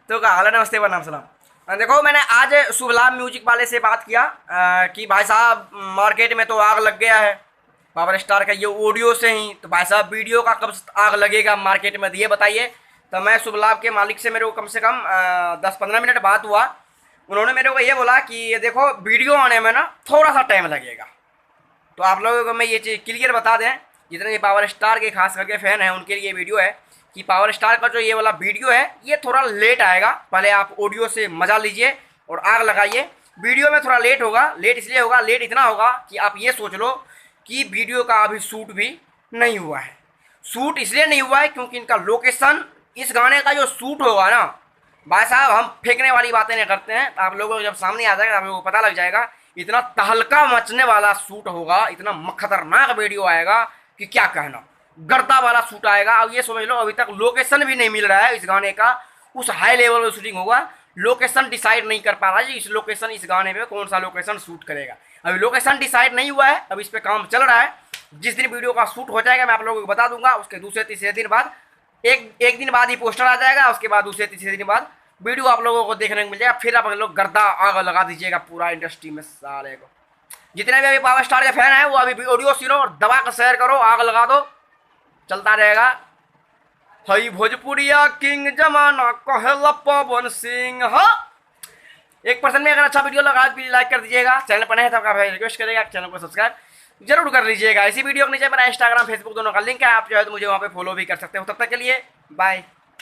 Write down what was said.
तो कहा हाल नमस्ते प्रणाम सलाम। देखो मैंने आज शुभ लाभ म्यूजिक वाले से बात किया कि भाई साहब मार्केट में तो आग लग गया है पावर स्टार का ये ऑडियो से ही, तो भाई साहब वीडियो का कब आग लगेगा मार्केट में ये बताइए। तो मैं शुभ लाभ के मालिक से मेरे को कम से कम 10-15 मिनट बात हुआ। उन्होंने मेरे को ये बोला कि देखो वीडियो आने में ना थोड़ा सा टाइम लगेगा। तो आप लोगों को मैं ये चीज़ क्लियर बता दें, जितने पावर स्टार के खास करके फ़ैन हैं उनके लिए वीडियो है कि पावर स्टार का जो ये वाला वीडियो है ये थोड़ा लेट आएगा। पहले आप ऑडियो से मज़ा लीजिए और आग लगाइए। वीडियो में थोड़ा लेट होगा, लेट इसलिए होगा, लेट इतना होगा कि आप ये सोच लो कि वीडियो का अभी शूट भी नहीं हुआ है। शूट इसलिए नहीं हुआ है क्योंकि इनका लोकेशन, इस गाने का जो शूट होगा ना भाई साहब, हम फेंकने वाली बातें नहीं करते हैं। आप लोगों को जब सामने आ जाएगा आप लोगों को पता लग जाएगा। इतना तहलका मचने वाला शूट होगा, इतना खतरनाक वीडियो आएगा कि क्या कहना, गर्दा वाला शूट आएगा। अब ये समझ लो अभी तक लोकेशन भी नहीं मिल रहा है इस गाने का, उस हाई लेवल में शूटिंग होगा। लोकेशन डिसाइड नहीं कर पा रहा है इस लोकेशन, इस गाने पे कौन सा लोकेशन शूट करेगा। अभी लोकेशन डिसाइड नहीं हुआ है, अभी इस पर काम चल रहा है। जिस दिन वीडियो का शूट हो जाएगा मैं आप लोगों को बता दूंगा। उसके दूसरे तीसरे दिन बाद एक दिन बाद ही पोस्टर आ जाएगा, उसके बाद दूसरे तीसरे दिन बाद वीडियो आप लोगों को देखने को मिल जाएगा। फिर आप लोग गर्दा आग लगा दीजिएगा पूरा इंडस्ट्री में साले को। जितने भी अभी पावर स्टार के फैन हैं वो अभी ऑडियो सुनो और दबा कर शेयर करो, आग लगा दो, चलता रहेगा। हई भोजपुरिया किंग जमाना कहला पवन सिंह। हाँ 1% में अगर अच्छा वीडियो लगा प्लीज लाइक कर दीजिएगा। चैनल पर नहीं तो आपका भाई रिक्वेस्ट करेगा चैनल को सब्सक्राइब जरूर कर लीजिएगा। इसी वीडियो के नीचे मेरा इंस्टाग्राम फेसबुक दोनों का लिंक है, आप जो है तो मुझे वहाँ पे फॉलो भी कर सकते हो। तब तक के लिए बाय।